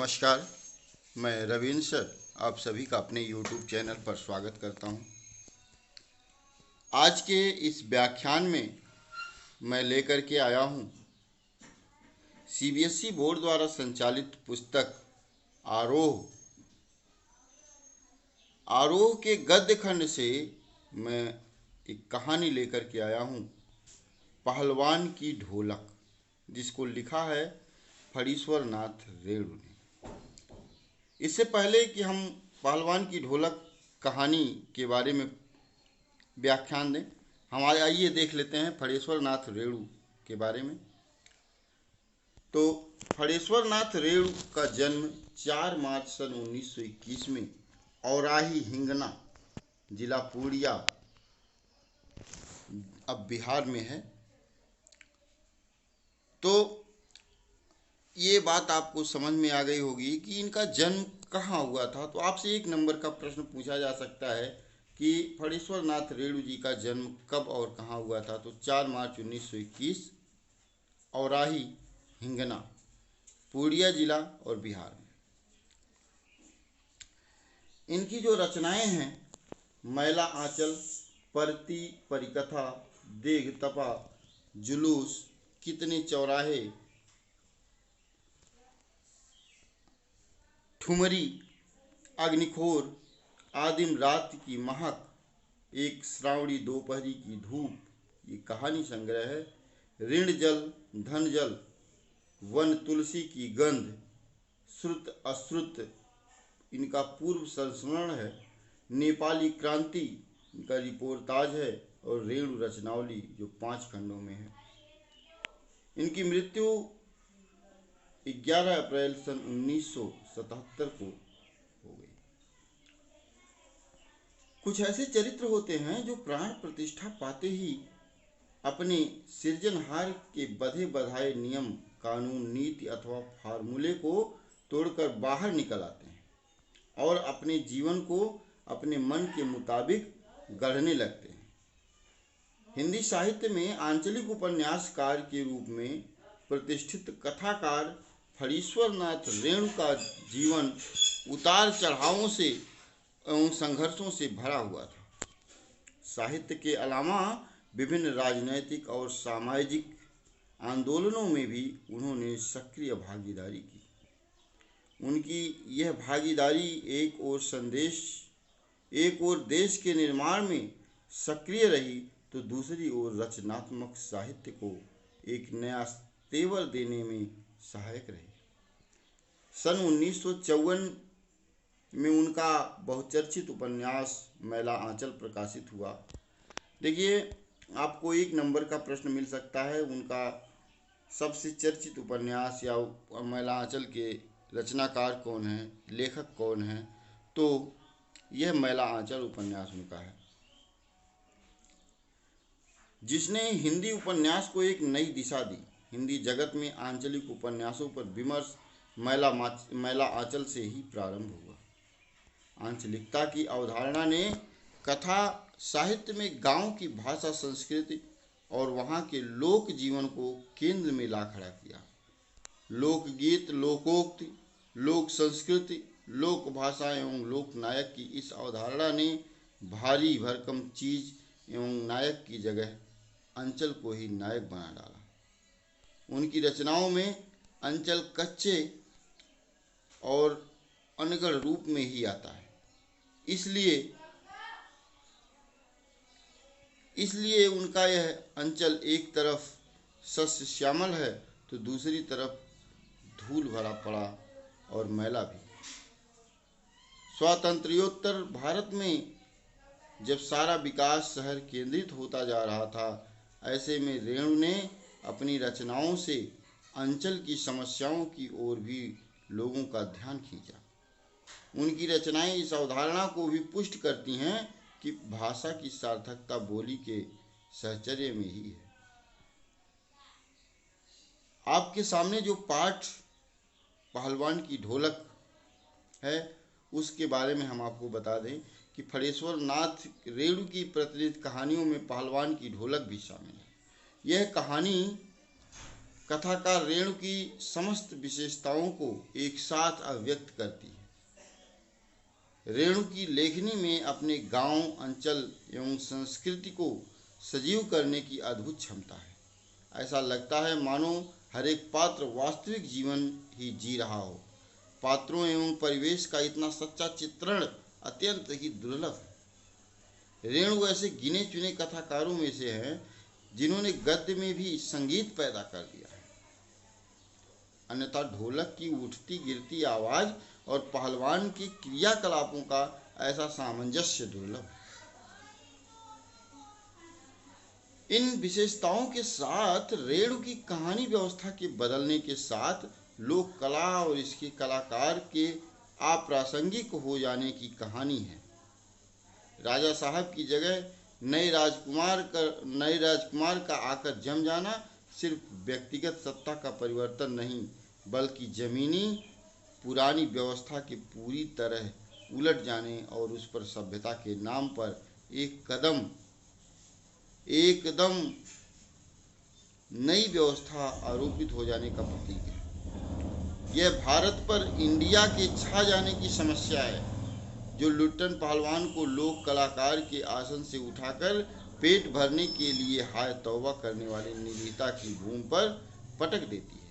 नमस्कार, मैं रविंद्र सर आप सभी का अपने YouTube चैनल पर स्वागत करता हूं। आज के इस व्याख्यान में मैं लेकर के आया हूं CBSE बोर्ड द्वारा संचालित पुस्तक आरोह के गद्य खंड से मैं एक कहानी लेकर के आया हूं, पहलवान की ढोलक, जिसको लिखा है फणीश्वर नाथ रेणु ने। इससे पहले कि हम पहलवान की ढोलक कहानी के बारे में व्याख्यान दें, हमारे आइए देख लेते हैं फणीश्वर नाथ रेणु के बारे में। तो फणीश्वर नाथ रेणु का जन्म 4 मार्च सन 1921 में औराही हिंगना, जिला पूर्णिया, अब बिहार में है। तो ये बात आपको समझ में आ गई होगी कि इनका जन्म कहाँ हुआ था। तो आपसे एक नंबर का प्रश्न पूछा जा सकता है कि फणीश्वर नाथ रेणु जी का जन्म कब और कहाँ हुआ था। तो 4 मार्च 1921 औराही हिंगना, पूर्णिया जिला और बिहार में। इनकी जो रचनाएं हैं, मैला आंचल, परती परिकथा, देघ तपा, जुलूस, कितने चौराहे, ठुमरी, अग्निखोर, आदिम रात की महक, एक श्रावणी दोपहरी की धूप, ये कहानी संग्रह है। ऋण जल, धन जल, वन तुलसी की गंध, श्रुत अश्रुत, इनका पूर्व संस्मरण है। नेपाली क्रांति, इनका रिपोर्टाज है। और रेणु रचनावली, जो 5 खंडों में है। इनकी मृत्यु 11 अप्रैल सन 1977 को हो गई। कुछ ऐसे चरित्र होते हैं जो प्राण प्रतिष्ठा पाते ही अपने सृजनहार के बधे बधाए नियम, कानून, नीति अथवा फार्मूले को तोड़कर बाहर निकल आते हैं और अपने जीवन को अपने मन के मुताबिक गढ़ने लगते हैं। हिंदी साहित्य में आंचलिक उपन्यासकार के रूप में प्रतिष्ठित कथाकार फणीश्वर नाथ रेणु का जीवन उतार चढ़ावों से एवं संघर्षों से भरा हुआ था। साहित्य के अलावा विभिन्न राजनैतिक और सामाजिक आंदोलनों में भी उन्होंने सक्रिय भागीदारी की। उनकी यह भागीदारी एक ओर देश के निर्माण में सक्रिय रही, तो दूसरी ओर रचनात्मक साहित्य को एक नया तेवर देने में सहायक रही। सन 1954 में उनका बहुचर्चित उपन्यास मैला आंचल प्रकाशित हुआ। देखिए, आपको एक नंबर का प्रश्न मिल सकता है, उनका सबसे चर्चित उपन्यास या मैला आंचल के रचनाकार कौन है, लेखक कौन है। तो यह मैला आंचल उपन्यास उनका है, जिसने हिंदी उपन्यास को एक नई दिशा दी। हिंदी जगत में आंचलिक उपन्यासों पर विमर्श मैला आंचल से ही प्रारंभ हुआ। आंचलिकता की अवधारणा ने कथा साहित्य में गांव की भाषा, संस्कृति और वहां के लोक जीवन को केंद्र में ला खड़ा किया। लोकगीत, लोकोक्ति, लोक संस्कृति, लोक भाषा एवं लोक नायक की इस अवधारणा ने भारी भरकम चीज एवं नायक की जगह अंचल को ही नायक बना डाला। उनकी रचनाओं में अंचल कच्चे और अनगढ़ रूप में ही आता है। इसलिए उनका यह अंचल एक तरफ सस्य श्यामल है, तो दूसरी तरफ धूल भरा पड़ा और मैला भी। स्वातंत्र्योत्तर भारत में जब सारा विकास शहर केंद्रित होता जा रहा था, ऐसे में रेणु ने अपनी रचनाओं से अंचल की समस्याओं की ओर भी लोगों का ध्यान खींचा। उनकी रचनाएं इस अवधारणा को भी पुष्ट करती हैं कि भाषा की सार्थकता बोली के सहचर्य में ही है। आपके सामने जो पाठ पहलवान की ढोलक है, उसके बारे में हम आपको बता दें कि फणीश्वर नाथ रेणु की प्रचलित कहानियों में पहलवान की ढोलक भी शामिल है। यह कहानी कथाकार रेणु की समस्त विशेषताओं को एक साथ अभिव्यक्त करती है। रेणु की लेखनी में अपने गांव, अंचल एवं संस्कृति को सजीव करने की अद्भुत क्षमता है। ऐसा लगता है मानो हर एक पात्र वास्तविक जीवन ही जी रहा हो। पात्रों एवं परिवेश का इतना सच्चा चित्रण अत्यंत ही दुर्लभ है। रेणु ऐसे गिने चुने कथाकारों में से हैं जिन्होंने गद्य में भी संगीत पैदा कर दिया है। अन्यथा ढोलक की उठती गिरती आवाज और पहलवान के क्रियाकलापों का ऐसा सामंजस्य दुर्लभ है। इन विशेषताओं के साथ रेणु की कहानी व्यवस्था के बदलने के साथ लोक कला और इसके कलाकार के अप्रासंगिक हो जाने की कहानी है। राजा साहब की जगह नए राजकुमार का आकर जम जाना सिर्फ व्यक्तिगत सत्ता का परिवर्तन नहीं, बल्कि जमीनी पुरानी व्यवस्था के पूरी तरह उलट जाने और उस पर सभ्यता के नाम पर एकदम नई व्यवस्था आरोपित हो जाने का प्रतीक है। यह भारत पर इंडिया के छा जाने की समस्या है, जो लुट्टन पहलवान को लोक कलाकार के आसन से उठाकर पेट भरने के लिए हाय तौबा करने वाले निगीता की भूमि पर पटक देती है।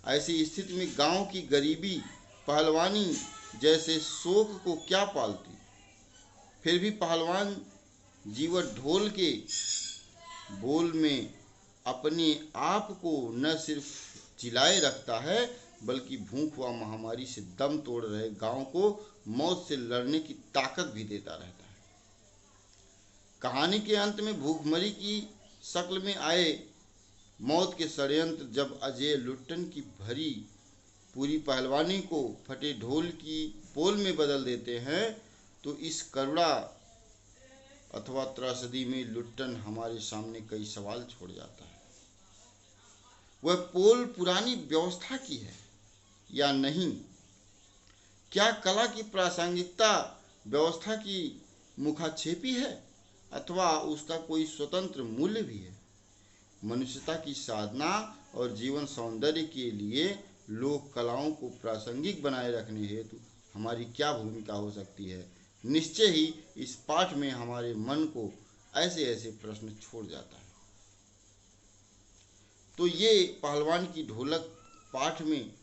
ऐसी स्थिति में गांव की गरीबी पहलवानी जैसे शोक को क्या पालती। फिर भी पहलवान जीवट ढोल के बोल में अपने आप को न सिर्फ जिलाए रखता है, बल्कि भूख व महामारी से दम तोड़ रहे गांव को मौत से लड़ने की ताकत भी देता रहता है। कहानी के अंत में भूखमरी की शक्ल में आए मौत के षड्यंत्र जब अजय लुट्टन की भरी पूरी पहलवानी को फटे ढोल की पोल में बदल देते हैं, तो इस करुणा अथवा त्रासदी में लुट्टन हमारे सामने कई सवाल छोड़ जाता है। वह पोल पुरानी व्यवस्था की है या नहीं? क्या कला की प्रासंगिकता व्यवस्था की मुखाक्षेपी है अथवा उसका कोई स्वतंत्र मूल्य भी है? मनुष्यता की साधना और जीवन सौंदर्य के लिए लोक कलाओं को प्रासंगिक बनाए रखने हेतु हमारी क्या भूमिका हो सकती है? निश्चय ही इस पाठ में हमारे मन को ऐसे ऐसे प्रश्न छोड़ जाता है। तो ये पहलवान की ढोलक पाठ में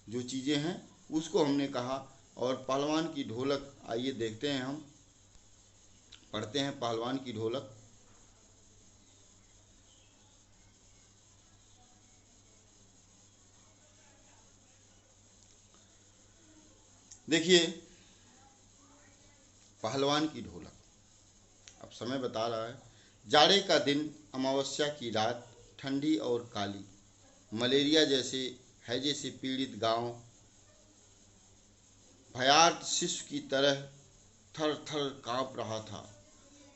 जो चीज़ें हैं उसको हमने कहा, और पहलवान की ढोलक आइए देखते हैं, हम पढ़ते हैं पहलवान की ढोलक। देखिए पहलवान की ढोलक। अब समय बता रहा है, जाड़े का दिन, अमावस्या की रात, ठंडी और काली, मलेरिया जैसे हैजे से पीड़ित गांव भयार्त शिशु की तरह थर थर कांप रहा था।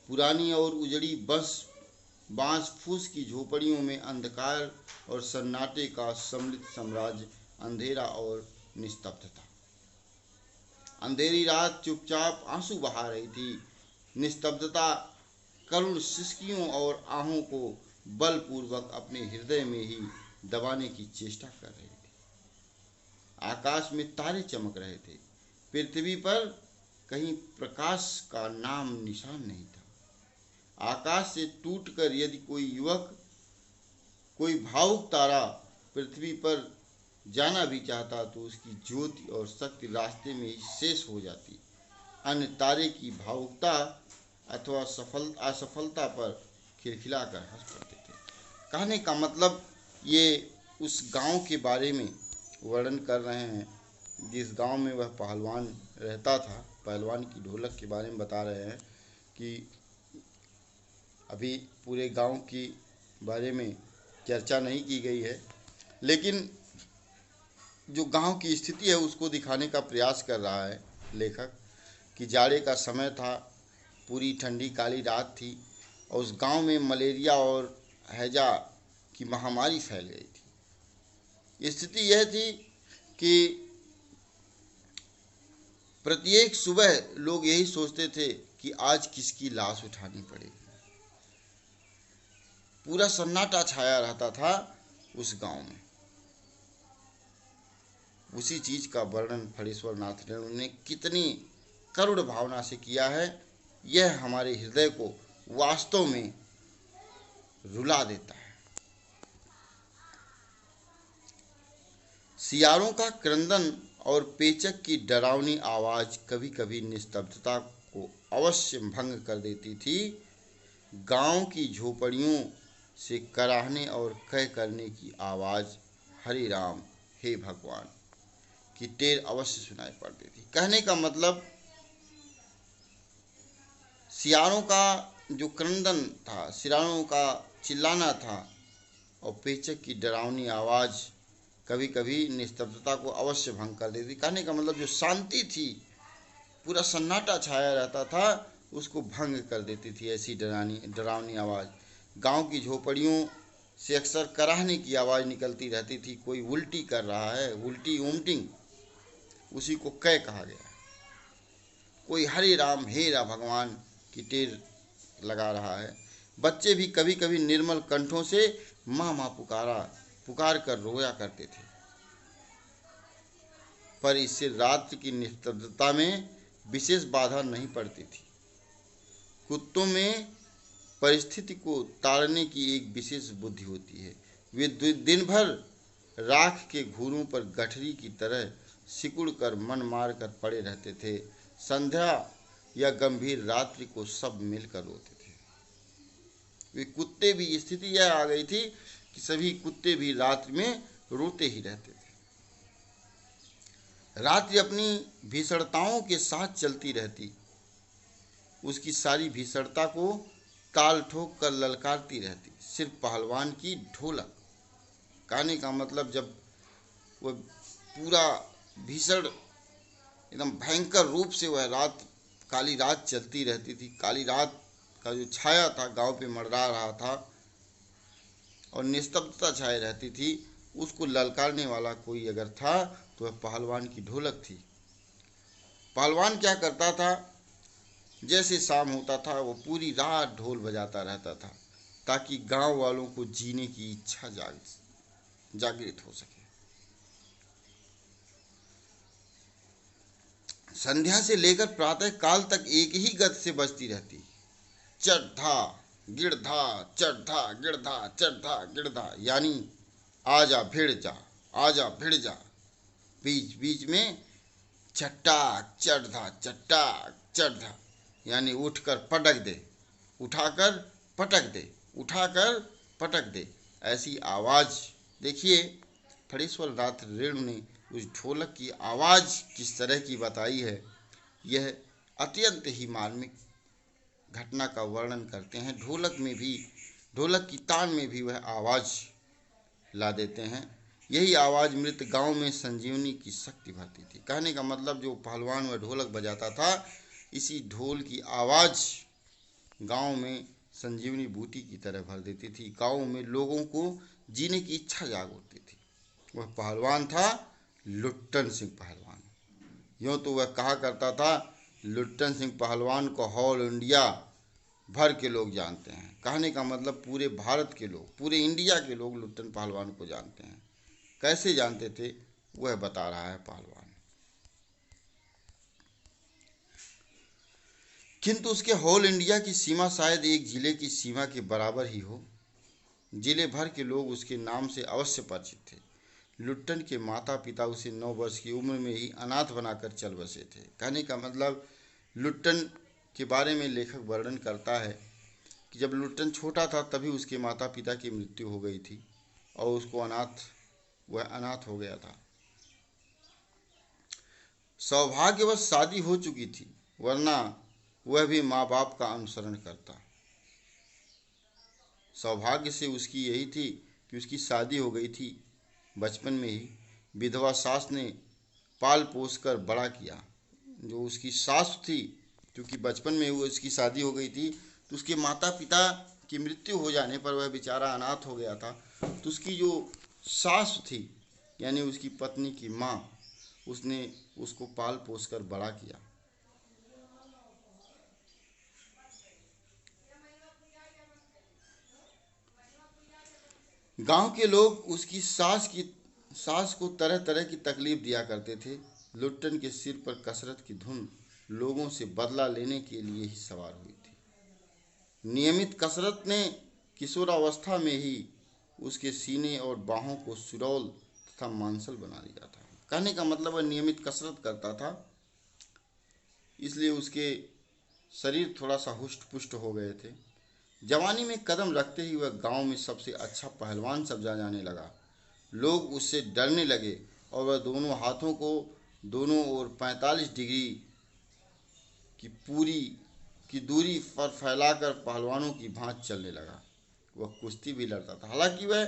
पुरानी और उजड़ी बांस फूस की झोपड़ियों में अंधकार और सन्नाटे का सम्मिलित साम्राज्य, अंधेरा और निस्तब्धता। अंधेरी रात चुपचाप आंसू बहा रही थी। निस्तब्धता करुण सिसकियों और आहों को बलपूर्वक अपने हृदय में ही दबाने की चेष्टा कर रही थी। आकाश में तारे चमक रहे थे। पृथ्वी पर कहीं प्रकाश का नाम निशान नहीं था। आकाश से टूटकर यदि कोई भावुक तारा पृथ्वी पर जाना भी चाहता तो उसकी ज्योति और शक्ति रास्ते में ही शेष हो जाती। अन्य तारे की भावुकता अथवा असफलता पर खिलखिलाकर हंस पड़ते थे। कहने का मतलब ये उस गांव के बारे में वर्णन कर रहे हैं जिस गांव में वह पहलवान रहता था। पहलवान की ढोलक के बारे में बता रहे हैं कि अभी पूरे गांव के बारे में चर्चा नहीं की गई है, लेकिन जो गांव की स्थिति है उसको दिखाने का प्रयास कर रहा है लेखक कि जाड़े का समय था, पूरी ठंडी काली रात थी और उस गांव में मलेरिया और हैजा की महामारी फैल गई थी। स्थिति यह थी कि प्रत्येक सुबह लोग यही सोचते थे कि आज किसकी लाश उठानी पड़ेगी। पूरा सन्नाटा छाया रहता था उस गांव में। उसी चीज का वर्णन फणीश्वर नाथ रेणु ने कितनी करुण भावना से किया है, यह हमारे हृदय को वास्तव में रुला देता है। सियारों का क्रंदन और पेचक की डरावनी आवाज कभी कभी निस्तब्धता को अवश्य भंग कर देती थी। गांव की झोपड़ियों से कराहने और कह करने की आवाज हरे राम हे भगवान की टेर अवश्य सुनाई पड़ती थी। कहने का मतलब सियारों का जो क्रंदन था, सियारों का चिल्लाना था और पेचक की डरावनी आवाज कभी कभी निस्तब्धता को अवश्य भंग कर देती। कहने का मतलब जो शांति थी, पूरा सन्नाटा छाया रहता था, उसको भंग कर देती थी ऐसी डरावनी आवाज़। गांव की झोपड़ियों से अक्सर कराहने की आवाज़ निकलती रहती थी। कोई उल्टी कर रहा है, उल्टी वोमिटिंग, उसी को कै कहा गया। कोई हरे राम हे रा भगवान की टेर लगा रहा है। बच्चे भी कभी कभी निर्मल कंठों से माँ माँ पुकार कर रोया करते थे, पर इससे रात्रि की निस्तब्धता में विशेष बाधा नहीं पड़ती थी। कुत्तों में परिस्थिति को ताड़ने की एक विशेष बुद्धि होती है। वे दिन भर राख के घूरों पर गठरी की तरह सिकुड़ कर मन मार कर पड़े रहते थे। संध्या या गंभीर रात्रि को सब मिलकर रोते थे। वे कुत्ते भी, स्थिति यह आ गई थी कि सभी कुत्ते भी रात्रि में रोते ही रहते थे। रात्रि अपनी भीषणताओं के साथ चलती रहती, उसकी सारी भीषणता को ताल ठोक कर ललकारती रहती। सिर्फ पहलवान की ढोलक, कहने का मतलब जब वह पूरा भीषण एकदम भयंकर रूप से वह रात, काली रात चलती रहती थी। काली रात का जो छाया था गांव पे मंडरा रहा था और निस्तब्धता छाई रहती थी, उसको ललकारने वाला कोई अगर था तो वह पहलवान की ढोलक थी। पहलवान क्या करता था, जैसे शाम होता था वो पूरी रात ढोल बजाता रहता था ताकि गांव वालों को जीने की इच्छा जागृत हो सके। संध्या से लेकर प्रातः काल तक एक ही गत से बजती रहती, चढ़धा गिड़धा चढ़धा गिड़धा चढ़धा गिड़धा, यानी आजा भिड़ जा, आजा भिड़ जा। बीच बीच में चट्टाक चढ़धा चट्टाक चढ़धा, यानी उठकर पटक दे, उठाकर पटक दे, उठाकर पटक दे, ऐसी आवाज़। देखिए फणीश्वर नाथ रेणु ने उस ढोलक की आवाज़ किस तरह की बताई है, यह अत्यंत ही मार्मिक घटना का वर्णन करते हैं। ढोलक में भी, ढोलक की तान में भी वह आवाज़ ला देते हैं। यही आवाज़ मृत गांव में संजीवनी की शक्ति भरती थी। कहने का मतलब जो पहलवान वह ढोलक बजाता था, इसी ढोल की आवाज़ गांव में संजीवनी बूटी की तरह भर देती थी। गांव में लोगों को जीने की इच्छा जाग उठती थी। वह पहलवान था लुट्टन सिंह पहलवान। यूँ तो वह कहा करता था, लुट्टन सिंह पहलवान को ऑल इंडिया भर के लोग जानते हैं। कहने का मतलब पूरे भारत के लोग, पूरे इंडिया के लोग लुट्टन पहलवान को जानते हैं। कैसे जानते थे वह बता रहा है पहलवान। किंतु उसके होल इंडिया की सीमा शायद एक जिले की सीमा के बराबर ही हो। जिले भर के लोग उसके नाम से अवश्य परिचित थे। लुट्टन के माता पिता उसे 9 वर्ष की उम्र में ही अनाथ बनाकर चल बसे थे। कहने का मतलब लुट्टन के बारे में लेखक वर्णन करता है कि जब लुट्टन छोटा था तभी उसके माता पिता की मृत्यु हो गई थी और उसको वह अनाथ हो गया था। सौभाग्यवश शादी हो चुकी थी, वरना वह भी माँ बाप का अनुसरण करता। सौभाग्य से उसकी यही थी कि उसकी शादी हो गई थी बचपन में ही। विधवा सास ने पाल पोस कर बड़ा किया। जो उसकी सास थी, क्योंकि बचपन में वो उसकी शादी हो गई थी, तो उसके माता पिता की मृत्यु हो जाने पर वह बेचारा अनाथ हो गया था। तो उसकी जो सास थी, यानी उसकी पत्नी की माँ, उसने उसको पाल पोस कर बड़ा किया। गांव के लोग उसकी सास को तरह तरह की तकलीफ दिया करते थे। लुट्टन के सिर पर कसरत की धुन लोगों से बदला लेने के लिए ही सवार हुई थी। नियमित कसरत ने किशोरावस्था में ही उसके सीने और बाहों को सुडौल तथा मांसल बना दिया था। कहने का मतलब वह नियमित कसरत करता था, इसलिए उसके शरीर थोड़ा सा हुष्ट पुष्ट हो गए थे। जवानी में कदम रखते ही वह गांव में सबसे अच्छा पहलवान समझा जाने लगा। लोग उससे डरने लगे और वह दोनों हाथों को दोनों ओर 45 डिग्री की पूरी की दूरी पर फैलाकर पहलवानों की भांति चलने लगा। वह कुश्ती भी लड़ता था। हालांकि वह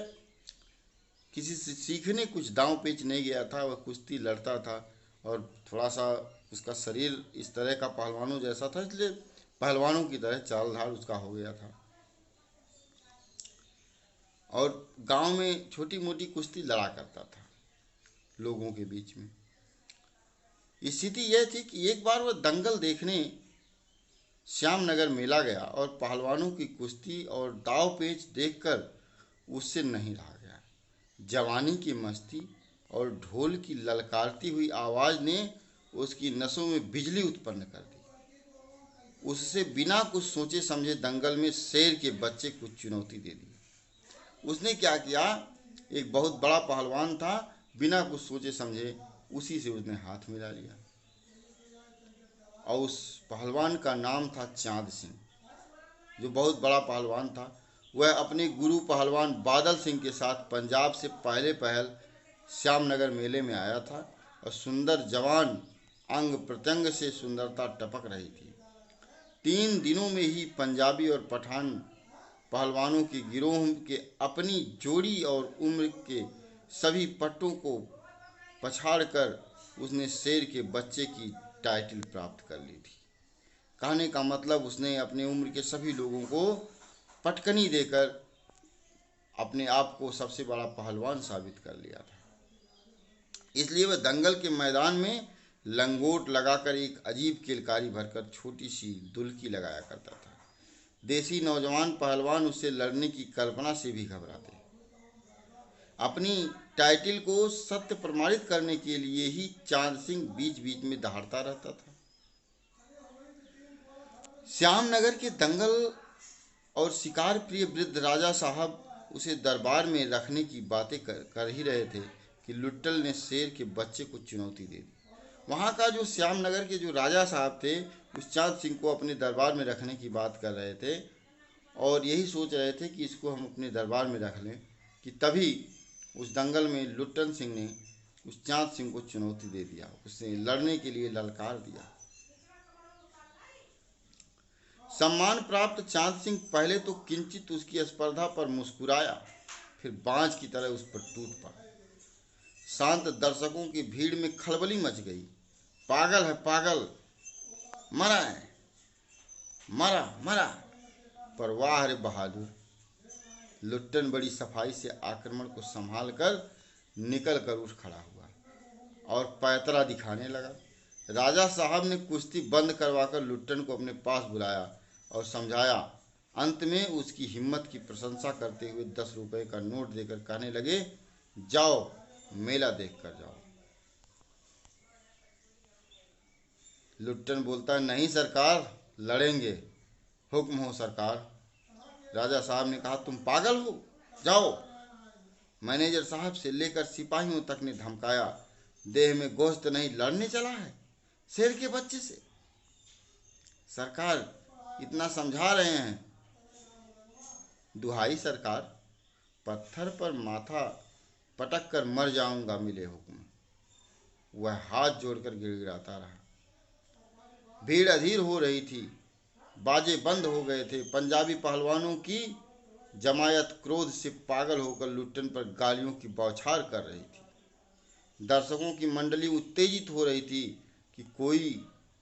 किसी से सीखने कुछ दांव पेच नहीं गया था, वह कुश्ती लड़ता था और थोड़ा सा उसका शरीर इस तरह का पहलवानों जैसा था, इसलिए पहलवानों की तरह चाल ढाल उसका हो गया था। और गांव में छोटी मोटी कुश्ती लड़ा करता था लोगों के बीच में। स्थिति यह थी कि एक बार वह दंगल देखने श्यामनगर मेला गया और पहलवानों की कुश्ती और दाव पेच देखकर उससे नहीं रहा गया। जवानी की मस्ती और ढोल की ललकारती हुई आवाज ने उसकी नसों में बिजली उत्पन्न कर दी। उससे बिना कुछ सोचे समझे दंगल में शेर के बच्चे को चुनौती दे दी। उसने क्या किया, एक बहुत बड़ा पहलवान था, बिना कुछ सोचे समझे उसी से उसने हाथ मिला लिया। और उस पहलवान का नाम था चांद सिंह, जो बहुत बड़ा पहलवान था। वह अपने गुरु पहलवान बादल सिंह के साथ पंजाब से पहले पहल श्यामनगर मेले में आया था और सुंदर जवान अंग प्रत्यंग से सुंदरता टपक रही थी। 3 दिनों में ही पंजाबी और पठान पहलवानों के गिरोह के अपनी जोड़ी और उम्र के सभी पट्टों को पछाड़कर उसने शेर के बच्चे की टाइटल प्राप्त कर ली थी। कहने का मतलब उसने अपने उम्र के सभी लोगों को पटकनी देकर अपने आप को सबसे बड़ा पहलवान साबित कर लिया था। इसलिए वह दंगल के मैदान में लंगोट लगाकर एक अजीब किलकारी भरकर छोटी सी दुल्की लगाया करता था। देसी नौजवान पहलवान उससे लड़ने की कल्पना से भी घबराते। अपनी टाइटल को सत्य प्रमाणित करने के लिए ही चांद सिंह बीच बीच में दहाड़ता रहता था। श्यामनगर के दंगल और शिकार प्रिय वृद्ध राजा साहब उसे दरबार में रखने की बातें कर ही रहे थे कि लुट्टल ने शेर के बच्चे को चुनौती दे दी। वहाँ का जो श्यामनगर के जो राजा साहब थे, उस चांद सिंह को अपने दरबार में रखने की बात कर रहे थे और यही सोच रहे थे कि इसको हम अपने दरबार में रख लें, कि तभी उस दंगल में लुट्टन सिंह ने उस चांद सिंह को चुनौती दे दिया, उससे लड़ने के लिए ललकार दिया। सम्मान प्राप्त चांद सिंह पहले तो किंचित उसकी स्पर्धा पर मुस्कुराया, फिर बाज की तरह उस पर टूट पड़ा। शांत दर्शकों की भीड़ में खलबली मच गई। पागल है पागल, मरा है, मरा मरा। पर वाह रे बहादुर! लुट्टन बड़ी सफाई से आक्रमण को संभाल कर निकल कर उठ खड़ा हुआ और पैतरा दिखाने लगा। राजा साहब ने कुश्ती बंद करवाकर लुट्टन को अपने पास बुलाया और समझाया। अंत में उसकी हिम्मत की प्रशंसा करते हुए 10 रुपए का नोट देकर कहने लगे, जाओ मेला देख कर जाओ। लुट्टन बोलता, नहीं सरकार, लड़ेंगे, हुक्म हो सरकार। राजा साहब ने कहा, तुम पागल हो, जाओ। मैनेजर साहब से लेकर सिपाहियों तक ने धमकाया, देह में गोश्त नहीं, लड़ने चला है शेर के बच्चे से। सरकार इतना समझा रहे हैं। दुहाई सरकार, पत्थर पर माथा पटक कर मर जाऊंगा, मिले हुक्म। वह हाथ जोड़कर गिड़गिड़ाता रहा। भीड़ अधीर हो रही थी, बाजे बंद हो गए थे। पंजाबी पहलवानों की जमायत क्रोध से पागल होकर लुट्टन पर गालियों की बौछार कर रही थी। दर्शकों की मंडली उत्तेजित हो रही थी कि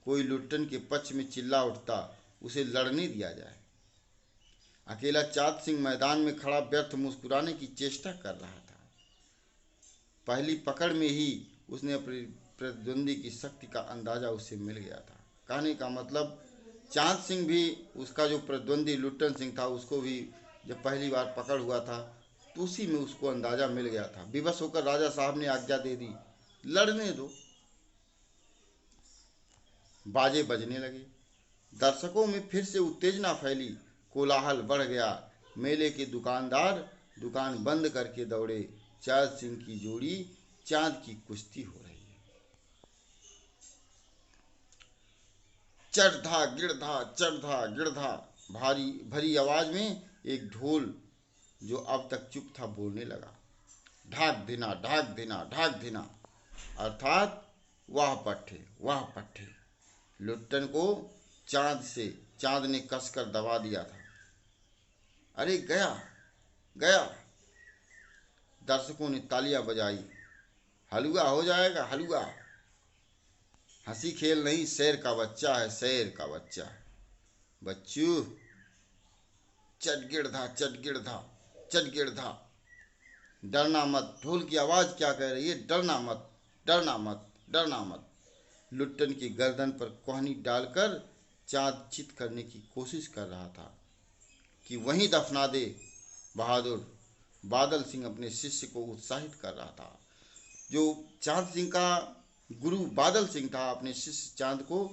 कोई लुट्टन के पक्ष में चिल्ला उठता, उसे लड़ने दिया जाए। अकेला चांद सिंह मैदान में खड़ा व्यर्थ मुस्कुराने की चेष्टा कर रहा था। पहली पकड़ में ही उसने अपने प्रतिद्वंदी की शक्ति का अंदाजा उससे मिल गया था। कहने का मतलब चांद सिंह भी, उसका जो प्रतिद्वंदी लुट्टन सिंह था, उसको भी जब पहली बार पकड़ हुआ था तो उसी में उसको अंदाजा मिल गया था। विवश होकर राजा साहब ने आज्ञा दे दी, लड़ने दो। बाजे बजने लगे, दर्शकों में फिर से उत्तेजना फैली, कोलाहल बढ़ गया। मेले के दुकानदार दुकान बंद करके दौड़े। चाँद सिंह की जोड़ी चांद की कुश्ती हो रही है। चढ़धा गिरधा चढ़धा गिरधा, भारी भरी आवाज में एक ढोल जो अब तक चुप था बोलने लगा, ढाक धिना ढाक धिना ढाक धिना, अर्थात वाह पट्टे वाह पट्टे। लुट्टन को चांद ने कसकर दबा दिया था। अरे गया गया। दर्शकों ने तालियां बजाई। हलवा हो जाएगा हलवा। हंसी खेल नहीं, शेर का बच्चा है, शेर का बच्चा। बच्चू, चट गिरधा चट गिरधा चट गिरधा, डरना मत। ढोल की आवाज क्या कह रही है? डरना मत डरना मत डरना मत। लुट्टन की गर्दन पर कोहनी डालकर चांद चित करने की कोशिश कर रहा था कि वहीं दफना दे। बहादुर बादल सिंह अपने शिष्य को उत्साहित कर रहा था। जो चांद सिंह का गुरु बादल सिंह था, अपने शिष्य चांद को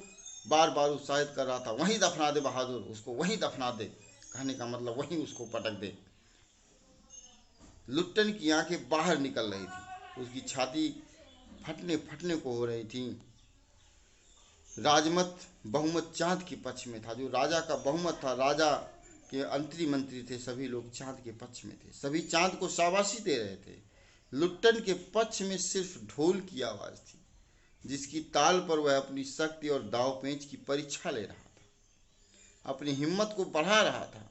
बार बार उत्साहित कर रहा था, वहीं दफना दे बहादुर, उसको वहीं दफना दे। कहने का मतलब वहीं उसको पटक दे। लुट्टन की आंखें बाहर निकल रही थी, उसकी छाती फटने फटने को हो रही थी। राजमत बहुमत चांद के पक्ष में था। जो राजा का बहुमत था, राजा के अंतरी मंत्री थे, सभी लोग चांद के पक्ष में थे, सभी चांद को शाबाशी दे रहे थे। लुट्टन के पक्ष में सिर्फ ढोल की आवाज थी, जिसकी ताल पर वह अपनी शक्ति और दाव पेंच की परीक्षा ले रहा था, अपनी हिम्मत को बढ़ा रहा था।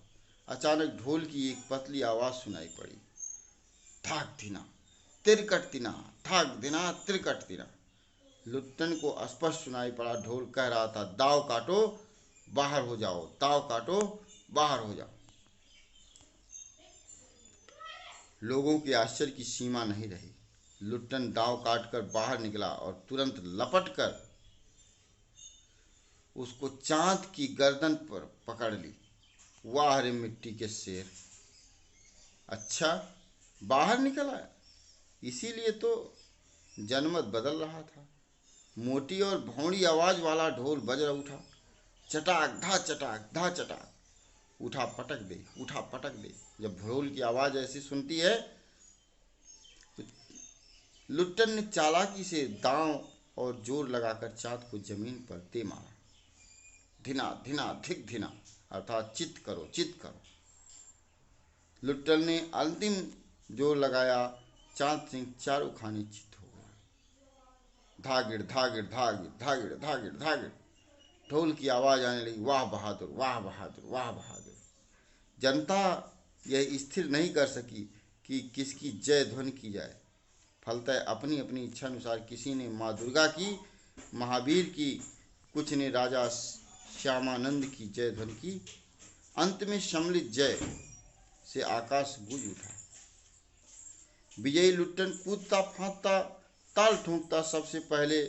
अचानक ढोल की एक पतली आवाज सुनाई पड़ी, धाक धिना तिरकट तिना, धाक धिना तिरकट तिना। लुट्टन को स्पष्ट सुनाई पड़ा, ढोल कह रहा था, दाव काटो बाहर हो जाओ, दाव काटो बाहर हो जाओ। लोगों के आश्चर्य की सीमा नहीं रही। लुट्टन दाव काटकर बाहर निकला और तुरंत लपटकर उसको चांद की गर्दन पर पकड़ ली। वाह रे मिट्टी के शेर, अच्छा बाहर निकल आया, इसीलिए तो जनमत बदल रहा था। मोटी और भौंडी आवाज वाला ढोल बज उठा, चटाक धा चटाक, उठा पटक दे उठा पटक दे। जब ढोल की आवाज ऐसी सुनती है तो लुट्टन ने चालाकी से दांव और जोर लगाकर चांद को जमीन पर दे मारा। धिना धिना धिक धिना, अर्थात चित करो चित करो। लुट्टन ने अंतिम जोर लगाया, चांद सिंह चारों खाने चित हो गया। धागिड़ धागिड़ धागिड़ धागिड़ धागिड़ धागिड़, ढोल की आवाज आने लगी, वाह बहादुर वाह बहादुर वाह बहादुर। जनता यह स्थिर नहीं कर सकी कि किसकी जय ध्वनि की जाए। फलतः अपनी अपनी इच्छा अनुसार किसी ने माँ दुर्गा की, महावीर की, कुछ ने राजा श्यामानंद की जय ध्वनि की। अंत में सम्मिलित जय से आकाश गूंज उठा। विजयी लुट्टन कूदता फांदता ताल ठोंकता सबसे पहले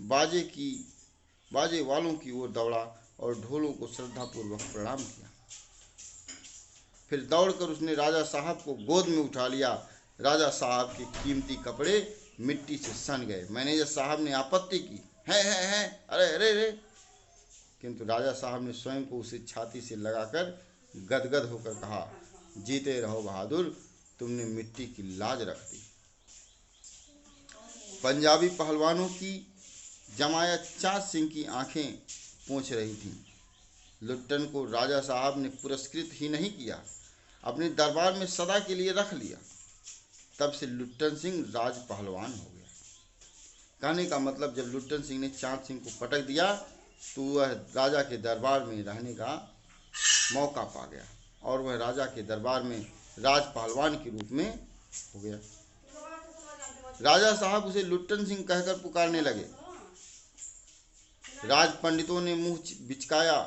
बाजे वालों की ओर दौड़ा और ढोलों को श्रद्धापूर्वक प्रणाम किया। फिर दौड़कर उसने राजा साहब को गोद में उठा लिया। राजा साहब के कीमती कपड़े मिट्टी से सन गए। मैनेजर साहब ने आपत्ति की, है अरे अरे अरे, किंतु राजा साहब ने स्वयं को उसे छाती से लगाकर गदगद होकर कहा, जीते रहो बहादुर, तुमने मिट्टी की लाज रख दी। पंजाबी पहलवानों की जमायत चाँद सिंह की आंखें पोंछ रही थी। लुट्टन को राजा साहब ने पुरस्कृत ही नहीं किया, अपने दरबार में सदा के लिए रख लिया। तब से लुट्टन सिंह राज पहलवान हो गया। कहने का मतलब, जब लुट्टन सिंह ने चाँद सिंह को पटक दिया तो वह राजा के दरबार में रहने का मौका पा गया और वह राजा के दरबार में राज पहलवान के रूप में हो गया। राजा साहब उसे लुट्टन सिंह कहकर पुकारने लगे। राज पंडितों ने मुंह बिचकाया,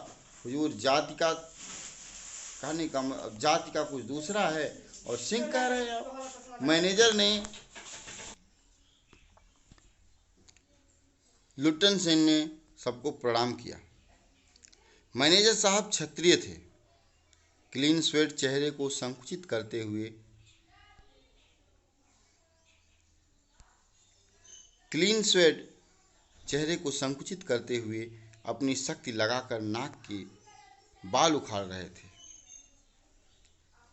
हुजूर जाति का कहने का जाति का कुछ दूसरा है और सिंह कह रहे हैं आप। मैनेजर ने लुट्टन सिंह ने सबको प्रणाम किया। मैनेजर साहब क्षत्रिय थे। क्लीन स्वेट चेहरे को संकुचित करते हुए क्लीन स्वेड चेहरे को संकुचित करते हुए अपनी शक्ति लगाकर नाक के बाल उखाड़ रहे थे।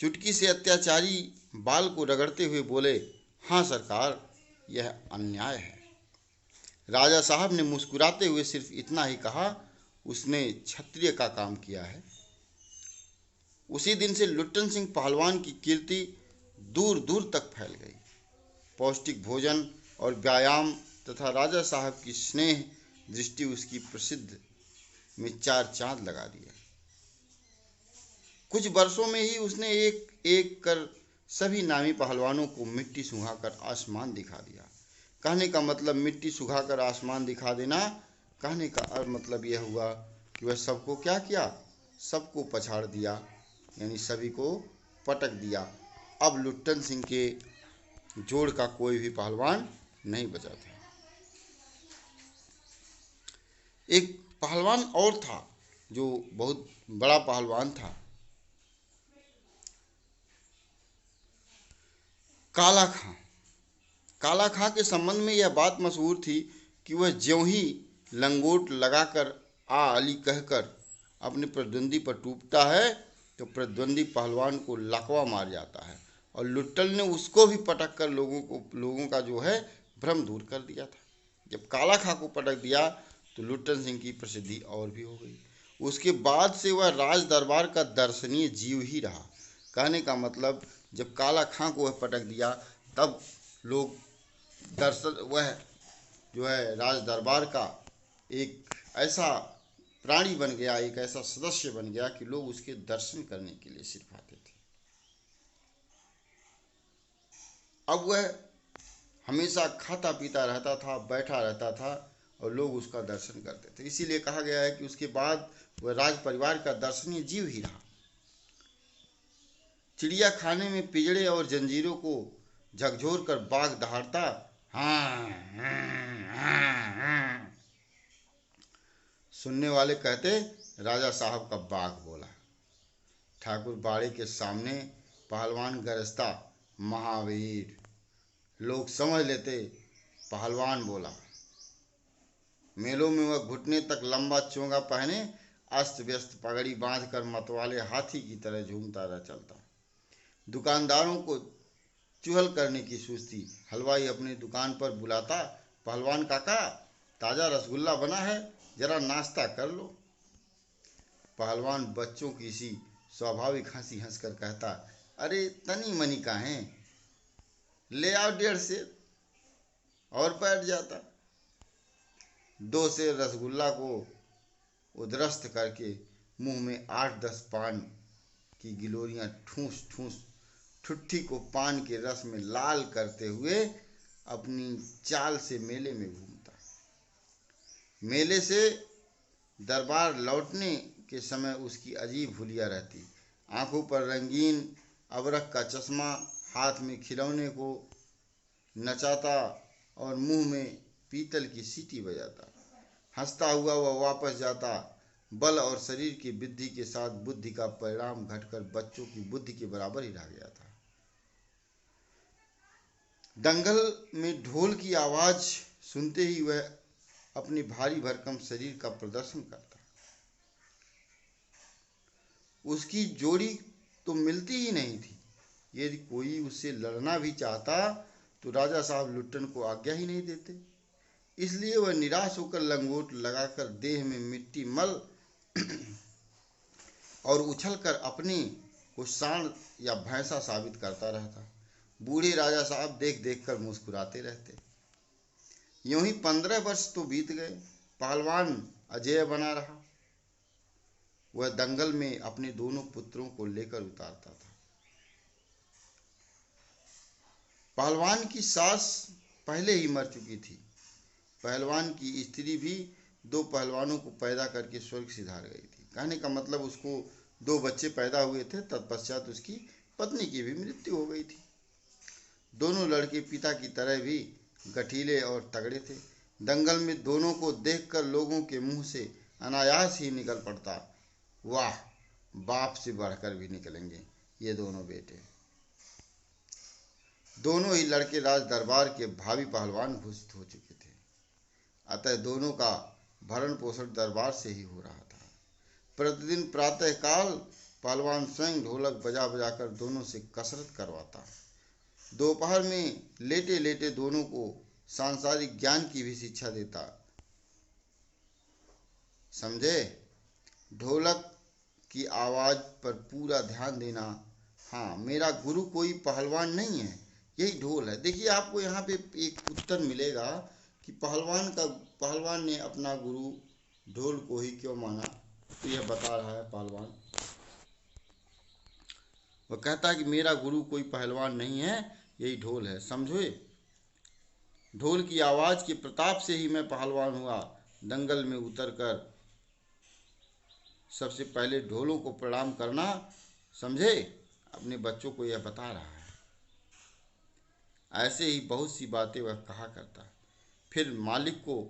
चुटकी से अत्याचारी बाल को रगड़ते हुए बोले, हाँ सरकार, यह अन्याय है। राजा साहब ने मुस्कुराते हुए सिर्फ इतना ही कहा, उसने क्षत्रिय का काम किया है। उसी दिन से लुट्टन सिंह पहलवान की कीर्ति दूर दूर तक फैल गई। पौष्टिक भोजन और व्यायाम तथा राजा साहब की स्नेह दृष्टि उसकी प्रसिद्ध में चार चांद लगा दिए। कुछ वर्षों में ही उसने एक एक कर सभी नामी पहलवानों को मिट्टी सुखाकर आसमान दिखा दिया। कहने का मतलब मिट्टी सुखाकर आसमान दिखा देना, कहने का मतलब यह हुआ कि वह सबको क्या किया, सबको पछाड़ दिया, यानी सभी को पटक दिया। अब लुट्टन सिंह के जोड़ का कोई भी पहलवान नहीं बचा था। एक पहलवान और था जो बहुत बड़ा पहलवान था, काला खां। काला खां के संबंध में यह बात मशहूर थी कि वह ज्यों ही लंगोट लगाकर आ अली कहकर अपने प्रतिद्वंदी पर टूटता है तो प्रतिद्वंदी पहलवान को लकवा मार जाता है, और लुट्टल ने उसको भी पटक कर लोगों का जो है भ्रम दूर कर दिया था। जब काला खां को पटक दिया तो लुट्टन सिंह की प्रसिद्धि और भी हो गई। उसके बाद से वह राज दरबार का दर्शनीय जीव ही रहा। कहने का मतलब जब काला खां को वह पटक दिया तब लोग वह जो है राज दरबार का एक ऐसा प्राणी बन गया, एक ऐसा सदस्य बन गया कि लोग उसके दर्शन करने के लिए सिर्फ आते थे। अब वह हमेशा खाता पीता रहता था, बैठा रहता था और लोग उसका दर्शन करते थे। इसीलिए कहा गया है कि उसके बाद वह राज परिवार का दर्शनीय जीव ही रहा। चिड़िया खाने में पिंजड़े और जंजीरों को झकझोर कर बाघ दहाड़ता, हाँ, सुनने वाले कहते राजा साहब का बाघ बोला। ठाकुर बाड़े के सामने पहलवान गरजता, महावीर। लोग समझ लेते पहलवान बोला। मेलों में वह घुटने तक लंबा चोंगा पहने अस्त व्यस्त पगड़ी बांधकर मतवाले हाथी की तरह झूमता रह चलता। दुकानदारों को चुहल करने की सुस्ती। हलवाई अपनी दुकान पर बुलाता, पहलवान काका, ताज़ा रसगुल्ला बना है, जरा नाश्ता कर लो। पहलवान बच्चों की सी स्वाभाविक हंसी हंसकर कहता, अरे तनी मनी का है, ले आओ 1.5 सेर, और बैठ जाता। 2 सेर रसगुल्ला को उदरस्त करके मुंह में 8-10 पान की गिलोरियां ठूस ठूस ठुट्ठी को पान के रस में लाल करते हुए अपनी चाल से मेले में घूमता। मेले से दरबार लौटने के समय उसकी अजीब हुलिया रहती। आंखों पर रंगीन अबरख का चश्मा, हाथ में खिलौने को नचाता और मुंह में पीतल की सीटी बजाता। हंसता हुआ वह वापस जाता। बल और शरीर की वृद्धि के साथ बुद्धि का परिणाम घटकर बच्चों की बुद्धि के बराबर ही रह गया था। दंगल में ढोल की आवाज सुनते ही वह अपनी भारी भरकम शरीर का प्रदर्शन करता। उसकी जोड़ी तो मिलती ही नहीं थी। यदि कोई उससे लड़ना भी चाहता तो राजा साहब लुट्टन को आज्ञा ही नहीं देते। इसलिए वह निराश होकर लंगोट लगाकर देह में मिट्टी मल और उछलकर अपने को सांड या भैंसा साबित करता रहता। बूढ़े राजा साहब देख देख कर मुस्कुराते रहते। यूं ही 15 वर्ष तो बीत गए। पहलवान अजेय बना रहा। वह दंगल में अपने दोनों पुत्रों को लेकर उतारता था। पहलवान की सास पहले ही मर चुकी थी। पहलवान की स्त्री भी 2 पहलवानों को पैदा करके स्वर्ग सिधार गई थी। कहने का मतलब उसको 2 बच्चे पैदा हुए थे, तत्पश्चात उसकी पत्नी की भी मृत्यु हो गई थी। दोनों लड़के पिता की तरह भी गठीले और तगड़े थे। दंगल में दोनों को देखकर लोगों के मुंह से अनायास ही निकल पड़ता, वाह, बाप से बढ़कर भी निकलेंगे ये दोनों बेटे। दोनों ही लड़के राज दरबार के भावी पहलवान घोषित हो चुके थे। अतः दोनों का भरण पोषण दरबार से ही हो रहा था। प्रतिदिन प्रातःकाल पहलवान स्वयं ढोलक बजा बजाकर दोनों से कसरत करवाता। दोपहर में लेटे लेटे दोनों को सांसारिक ज्ञान की भी शिक्षा देता। समझे? ढोलक की आवाज पर पूरा ध्यान देना। हाँ, मेरा गुरु कोई पहलवान नहीं है, यही ढोल है। देखिए, आपको यहाँ पे एक उत्तर मिलेगा कि पहलवान ने अपना गुरु ढोल को ही क्यों माना। तो यह बता रहा है पहलवान, वह कहता है कि मेरा गुरु कोई पहलवान नहीं है, यही ढोल है। समझे? ढोल की आवाज के प्रताप से ही मैं पहलवान हुआ। दंगल में उतरकर सबसे पहले ढोलों को प्रणाम करना। समझे? अपने बच्चों को यह बता रहा है। ऐसे ही बहुत सी बातें वह कहा करता है। फिर मालिक को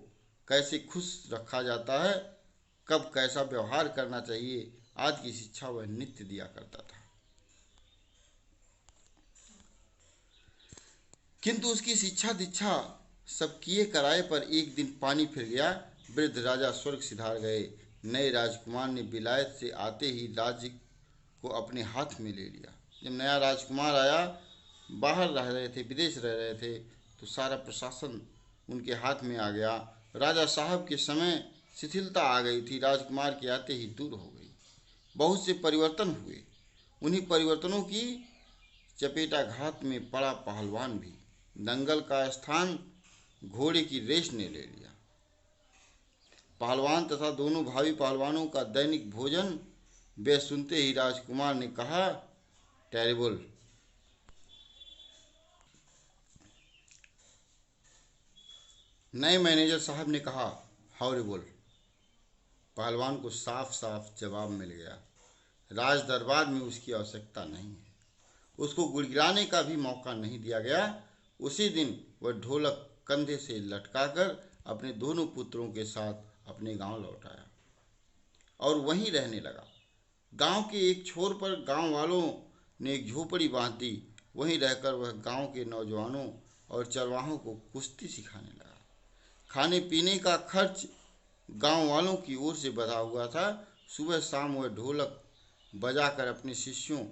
कैसे खुश रखा जाता है, कब कैसा व्यवहार करना चाहिए, आज की शिक्षा वह नित्य दिया करता था। किंतु उसकी शिक्षा दीक्षा सब किए कराए पर एक दिन पानी फिर गया। वृद्ध राजा स्वर्ग सिधार गए। नए राजकुमार ने विलायत से आते ही राज्य को अपने हाथ में ले लिया। जब नया राजकुमार आया, बाहर रह रहे थे, विदेश रह रहे थे, तो सारा प्रशासन उनके हाथ में आ गया। राजा साहब के समय शिथिलता आ गई थी, राजकुमार के आते ही दूर हो गई। बहुत से परिवर्तन हुए। उन्हीं परिवर्तनों की चपेटाघात में पड़ा पहलवान भी। दंगल का स्थान घोड़े की रेस ने ले लिया। पहलवान तथा दोनों भावी पहलवानों का दैनिक भोजन वे सुनते ही राजकुमार ने कहा, टेरिबल। नए मैनेजर साहब ने कहा, हॉरिबल। पहलवान को साफ साफ जवाब मिल गया, राज दरबार में उसकी आवश्यकता नहीं है। उसको गुड़गिड़ाने का भी मौका नहीं दिया गया। उसी दिन वह ढोलक कंधे से लटकाकर अपने दोनों पुत्रों के साथ अपने गांव लौट आया और वहीं रहने लगा। गांव के एक छोर पर गांव वालों ने एक झोपड़ी बांध दी। वहीं रहकर वह गांव के नौजवानों और चरवाहों को कुश्ती सिखाने लगा। खाने पीने का खर्च गांव वालों की ओर से बंधा हुआ था। सुबह शाम वह ढोलक बजाकर अपने शिष्यों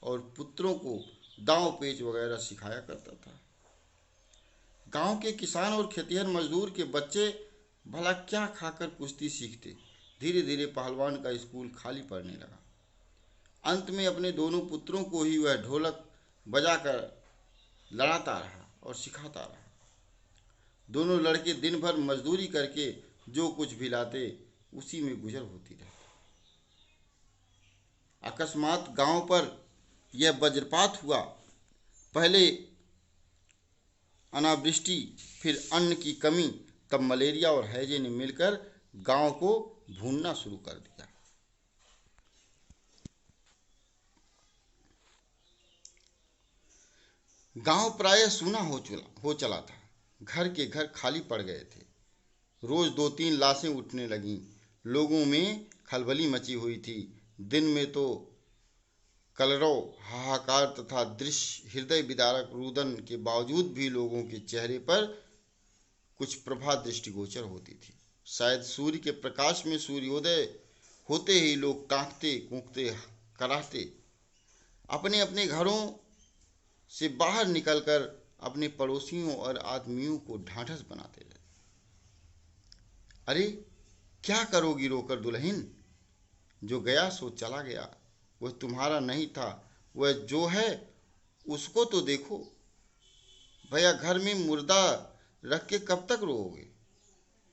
और पुत्रों को दांव पेच वगैरह सिखाया करता था। गांव के किसान और खेतिहर मजदूर के बच्चे भला क्या खाकर कुश्ती सीखते। धीरे धीरे पहलवान का स्कूल खाली पड़ने लगा। अंत में अपने दोनों पुत्रों को ही वह ढोलक बजाकर लड़ाता रहा और सिखाता रहा। दोनों लड़के दिन भर मजदूरी करके जो कुछ भी लाते उसी में गुजर होती रहती। अकस्मात गांव पर यह वज्रपात हुआ। पहले अनावृष्टि, फिर अन्न की कमी, तब मलेरिया और हैजे ने मिलकर गांव को भूनना शुरू कर दिया। गांव प्रायः सूना हो चला था। घर के घर खाली पड़ गए थे। रोज 2-3 लाशें उठने लगीं। लोगों में खलबली मची हुई थी। दिन में तो कलरव, हाहाकार तथा दृश्य हृदय विदारक रुदन के बावजूद भी लोगों के चेहरे पर कुछ प्रभा दृष्टिगोचर होती थी। शायद सूर्य के प्रकाश में सूर्योदय होते ही लोग कांपते कूकते कराहते अपने अपने घरों से बाहर निकलकर अपने पड़ोसियों और आदमियों को ढांढस बनाते रहे। अरे क्या करोगी रोकर दुल्हन, जो गया सो चला गया, वह तुम्हारा नहीं था, वह जो है उसको तो देखो। भैया घर में मुर्दा रख के कब तक रोओगे।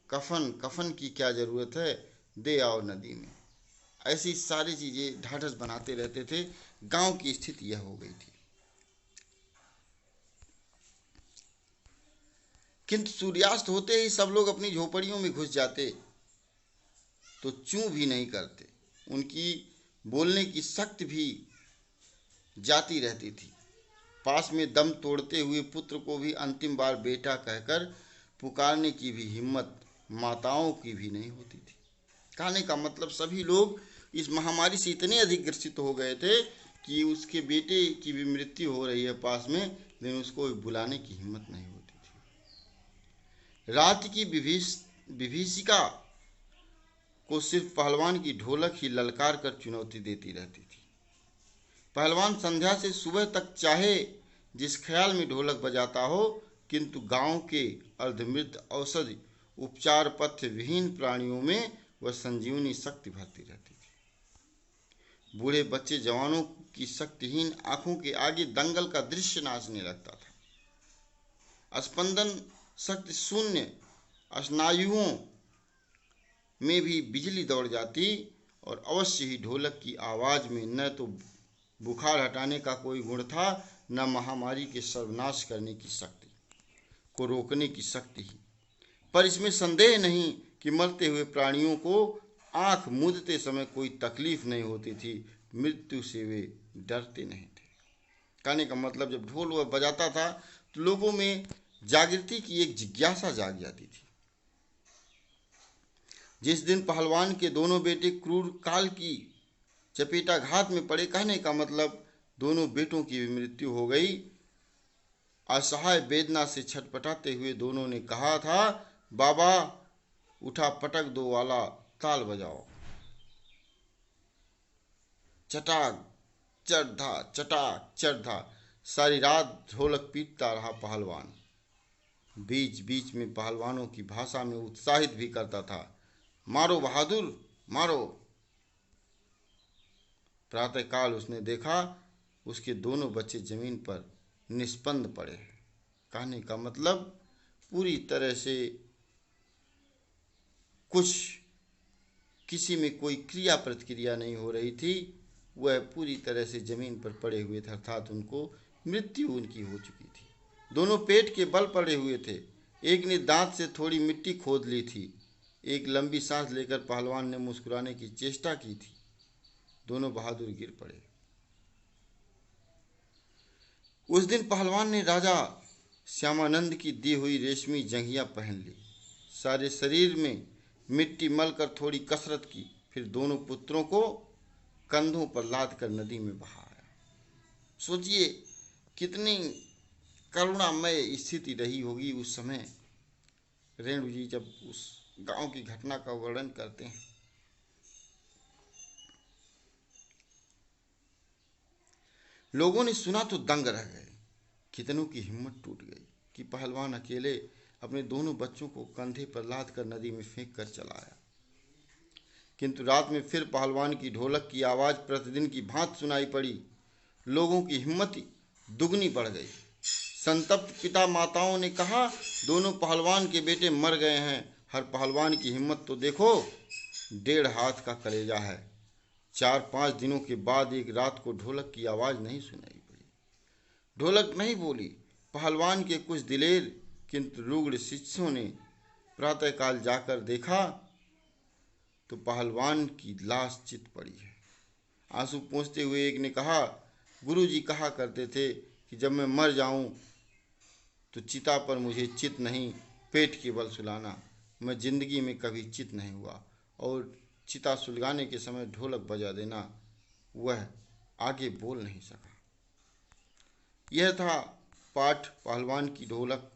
कफन की क्या जरूरत है, दे आओ नदी में। ऐसी सारी चीजें ढांढस बनाते रहते थे। गांव की स्थिति यह हो गई थी। किंतु सूर्यास्त होते ही सब लोग अपनी झोपड़ियों में घुस जाते तो चूं भी नहीं करते। उनकी बोलने की शक्ति भी जाती रहती थी। पास में दम तोड़ते हुए पुत्र को भी अंतिम बार बेटा कहकर पुकारने की भी हिम्मत माताओं की भी नहीं होती थी। कहने का मतलब सभी लोग इस महामारी से इतने अधिक ग्रसित हो गए थे कि उसके बेटे की भी मृत्यु हो रही है पास में, लेकिन उसको बुलाने की हिम्मत नहीं होती थी। रात की विभीषिका को सिर्फ पहलवान की ढोलक ही ललकार कर चुनौती देती रहती थी। पहलवान संध्या से सुबह तक चाहे जिस ख्याल में ढोलक बजाता हो, किंतु गांव के अर्धमृत औषधि उपचार पथ्य विहीन प्राणियों में वह संजीवनी शक्ति भरती रहती थी। बूढ़े बच्चे जवानों की शक्तिहीन आंखों के आगे दंगल का दृश्य नाचने लगता था। स्पंदन शक्ति शून्य स्नायुओं में भी बिजली दौड़ जाती और अवश्य ही ढोलक की आवाज में न तो बुखार हटाने का कोई गुण था, न महामारी के सर्वनाश करने की शक्ति, को रोकने की शक्ति ही। पर इसमें संदेह नहीं कि मरते हुए प्राणियों को आंख मूंदते समय कोई तकलीफ नहीं होती थी, मृत्यु से वे डरते नहीं थे। कहने का मतलब, जब ढोल वह बजाता था तो लोगों में जागृति की एक जिज्ञासा जाग जाती थी। जिस दिन पहलवान के दोनों बेटे क्रूर काल की चपेटाघात में पड़े, कहने का मतलब दोनों बेटों की भी मृत्यु हो गई। असहाय वेदना से छटपटाते हुए दोनों ने कहा था, बाबा उठा पटक दो वाला ताल बजाओ। चटाक चढ़ा चटाक चढ़ा सारी रात ढोलक पीटता रहा पहलवान। बीच बीच में पहलवानों की भाषा में उत्साहित भी करता था, मारो बहादुर मारो। प्रातःकाल उसने देखा उसके दोनों बच्चे जमीन पर निष्पंद पड़े। कहने का मतलब पूरी तरह से कुछ किसी में कोई क्रिया प्रतिक्रिया नहीं हो रही थी, वह पूरी तरह से जमीन पर पड़े हुए थे, अर्थात उनको मृत्यु उनकी हो चुकी थी। दोनों पेट के बल पड़े हुए थे। एक ने दांत से थोड़ी मिट्टी खोद ली थी। एक लंबी सांस लेकर पहलवान ने मुस्कुराने की चेष्टा की थी। दोनों बहादुर गिर पड़े। उस दिन पहलवान ने राजा श्यामानंद की दी हुई रेशमी जंघिया पहन ली, सारे शरीर में मिट्टी मलकर थोड़ी कसरत की, फिर दोनों पुत्रों को कंधों पर लाद कर नदी में बहाया। सोचिए कितनी करुणामय स्थिति रही होगी उस समय। रेणु जी जब उस गांव की घटना का वर्णन करते हैं, लोगों ने सुना तो दंग रह गए। कितनों की हिम्मत टूट गई कि पहलवान अकेले अपने दोनों बच्चों को कंधे पर लाद कर नदी में फेंक कर चला आया। किंतु रात में फिर पहलवान की ढोलक की आवाज प्रतिदिन की भांति सुनाई पड़ी। लोगों की हिम्मत दुगनी बढ़ गई। संतप्त पिता माताओं ने कहा, दोनों पहलवान के बेटे मर गए हैं। हर पहलवान की हिम्मत तो देखो, 1.5 हाथ का कलेजा है। 4-5 दिनों के बाद एक रात को ढोलक की आवाज नहीं सुनाई पड़ी। ढोलक नहीं बोली। पहलवान के कुछ दिलेर किंतु रुग्ण शिष्यों ने प्रातःकाल जाकर देखा तो पहलवान की लाश चित पड़ी है। आंसू पोंछते हुए एक ने कहा, गुरुजी कहा करते थे कि जब मैं मर जाऊं तो चिता पर मुझे चित नहीं, पेट के बल सुलाना। मैं जिंदगी में कभी चित नहीं हुआ और चिता सुलगाने के समय ढोलक बजा देना। वह आगे बोल नहीं सका। यह था पाठ पहलवान की ढोलक,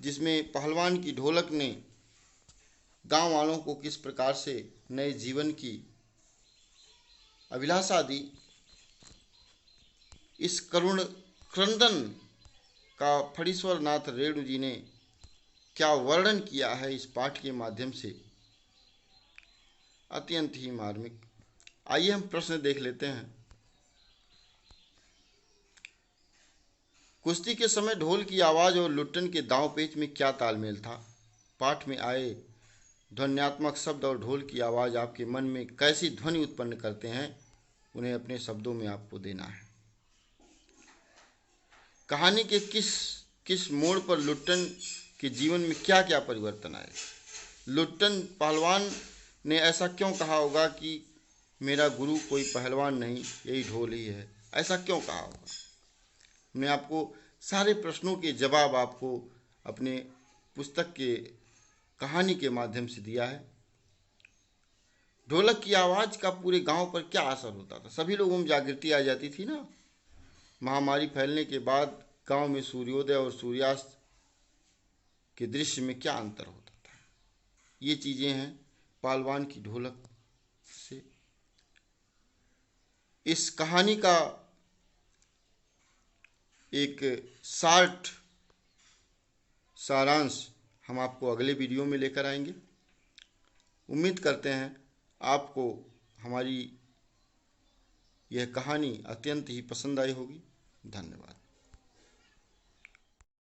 जिसमें पहलवान की ढोलक ने गांव वालों को किस प्रकार से नए जीवन की अभिलाषा दी। इस करुण क्रंदन का फणीश्वर नाथ रेणु जी ने क्या वर्णन किया है इस पाठ के माध्यम से, अत्यंत ही मार्मिक। आइए हम प्रश्न देख लेते हैं। कुश्ती के समय ढोल की आवाज और लुट्टन के दांव पेच में क्या तालमेल था? पाठ में आए ध्वन्यात्मक शब्द और ढोल की आवाज आपके मन में कैसी ध्वनि उत्पन्न करते हैं, उन्हें अपने शब्दों में आपको देना है। कहानी के किस किस मोड़ पर लुट्टन के जीवन में क्या क्या परिवर्तन आए? लुट्टन पहलवान ने ऐसा क्यों कहा होगा कि मेरा गुरु कोई पहलवान नहीं, यही ढोल ही है? ऐसा क्यों कहा होगा? मैं आपको सारे प्रश्नों के जवाब आपको अपने पुस्तक के कहानी के माध्यम से दिया है। ढोलक की आवाज़ का पूरे गांव पर क्या असर होता था? सभी लोगों में जागृति आ जाती थी ना। महामारी फैलने के बाद गांव में सूर्योदय और सूर्यास्त के दृश्य में क्या अंतर होता था। ये चीज़ें हैं पालवान की ढोलक से। इस कहानी का एक शार्ट सारांश हम आपको अगले वीडियो में लेकर आएंगे। उम्मीद करते हैं आपको हमारी यह कहानी अत्यंत ही पसंद आई होगी। धन्यवाद।